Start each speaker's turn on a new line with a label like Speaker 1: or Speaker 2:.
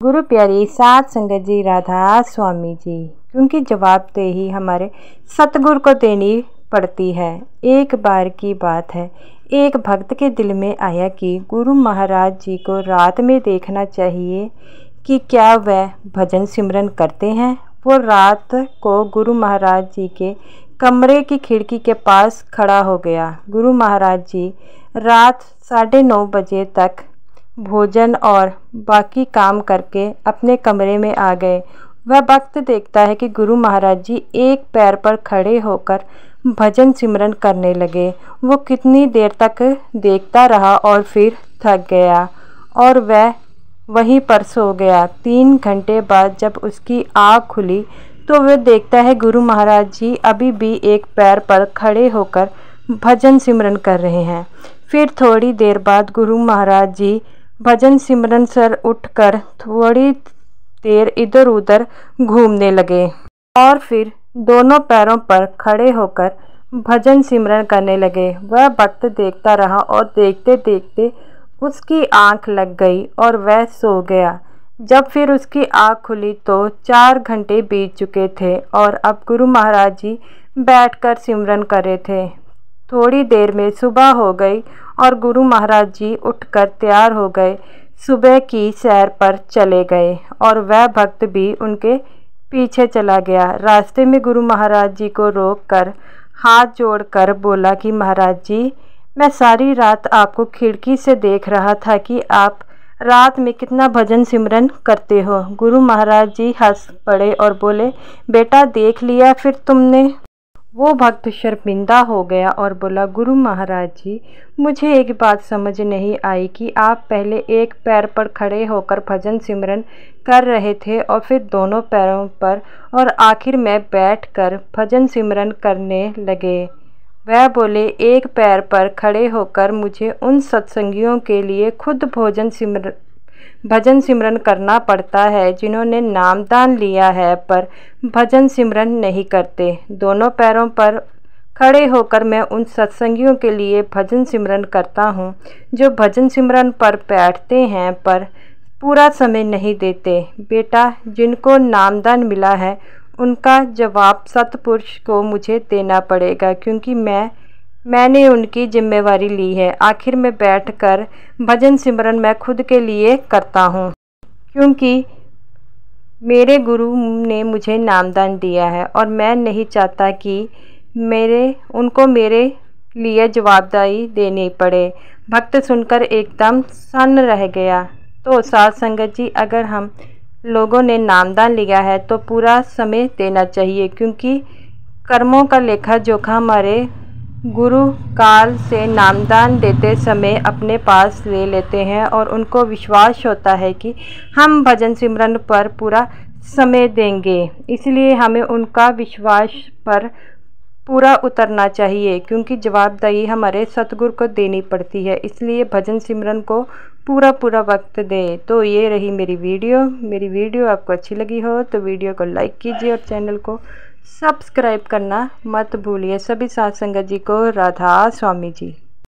Speaker 1: गुरु प्यारी साध संगत जी, राधा स्वामी जी। क्योंकि जवाबदेही हमारे सतगुरु को देनी पड़ती है। एक बार की बात है, एक भक्त के दिल में आया कि गुरु महाराज जी को रात में देखना चाहिए कि क्या वह भजन सिमरन करते हैं। वो रात को गुरु महाराज जी के कमरे की खिड़की के पास खड़ा हो गया। गुरु महाराज जी रात 9:30 बजे तक भोजन और बाकी काम करके अपने कमरे में आ गए। वह भक्त देखता है कि गुरु महाराज जी एक पैर पर खड़े होकर भजन सिमरन करने लगे। वो कितनी देर तक देखता रहा और फिर थक गया और वह वहीं पर सो गया। 3 घंटे बाद जब उसकी आँख खुली तो वह देखता है गुरु महाराज जी अभी भी एक पैर पर खड़े होकर भजन सिमरन कर रहे हैं। फिर थोड़ी देर बाद गुरु महाराज जी भजन सिमरन से उठकर थोड़ी देर इधर उधर घूमने लगे और फिर दोनों पैरों पर खड़े होकर भजन सिमरन करने लगे। वह भक्त देखता रहा और देखते देखते उसकी आंख लग गई और वह सो गया। जब फिर उसकी आंख खुली तो 4 घंटे बीत चुके थे और अब गुरु महाराज जी बैठकर सिमरन कर रहे थे। थोड़ी देर में सुबह हो गई और गुरु महाराज जी उठकर तैयार हो गए, सुबह की सैर पर चले गए और वह भक्त भी उनके पीछे चला गया। रास्ते में गुरु महाराज जी को रोककर हाथ जोड़कर बोला कि महाराज जी, मैं सारी रात आपको खिड़की से देख रहा था कि आप रात में कितना भजन सिमरन करते हो। गुरु महाराज जी हंस पड़े और बोले, बेटा देख लिया फिर तुमने। वो भक्त शर्मिंदा हो गया और बोला, गुरु महाराज जी, मुझे एक बात समझ नहीं आई कि आप पहले एक पैर पर खड़े होकर भजन सिमरन कर रहे थे और फिर दोनों पैरों पर और आखिर में बैठकर भजन सिमरन करने लगे। वह बोले, एक पैर पर खड़े होकर मुझे उन सत्संगियों के लिए खुद भजन सिमरन करना पड़ता है जिन्होंने नामदान लिया है पर भजन सिमरन नहीं करते। दोनों पैरों पर खड़े होकर मैं उन सत्संगियों के लिए भजन सिमरन करता हूँ जो भजन सिमरन पर बैठते हैं पर पूरा समय नहीं देते। बेटा, जिनको नामदान मिला है उनका जवाब सतपुरुष को मुझे देना पड़ेगा क्योंकि मैंने उनकी जिम्मेवारी ली है। आखिर में बैठकर भजन सिमरन मैं खुद के लिए करता हूँ क्योंकि मेरे गुरु ने मुझे नामदान दिया है और मैं नहीं चाहता कि उनको मेरे लिए जवाबदारी देनी पड़े। भक्त सुनकर एकदम सन्न रह गया। तो साध संगत जी, अगर हम लोगों ने नामदान लिया है तो पूरा समय देना चाहिए क्योंकि कर्मों का लेखा जोखा हमारे गुरु काल से नामदान देते समय अपने पास ले लेते हैं और उनको विश्वास होता है कि हम भजन सिमरन पर पूरा समय देंगे। इसलिए हमें उनका विश्वास पर पूरा उतरना चाहिए क्योंकि जवाबदेही हमारे सतगुरु को देनी पड़ती है। इसलिए भजन सिमरन को पूरा वक्त दें। तो ये रही मेरी वीडियो आपको अच्छी लगी हो तो वीडियो को लाइक कीजिए और चैनल को सब्सक्राइब करना मत भूलिए। सभी साध संगत जी को राधा स्वामी जी।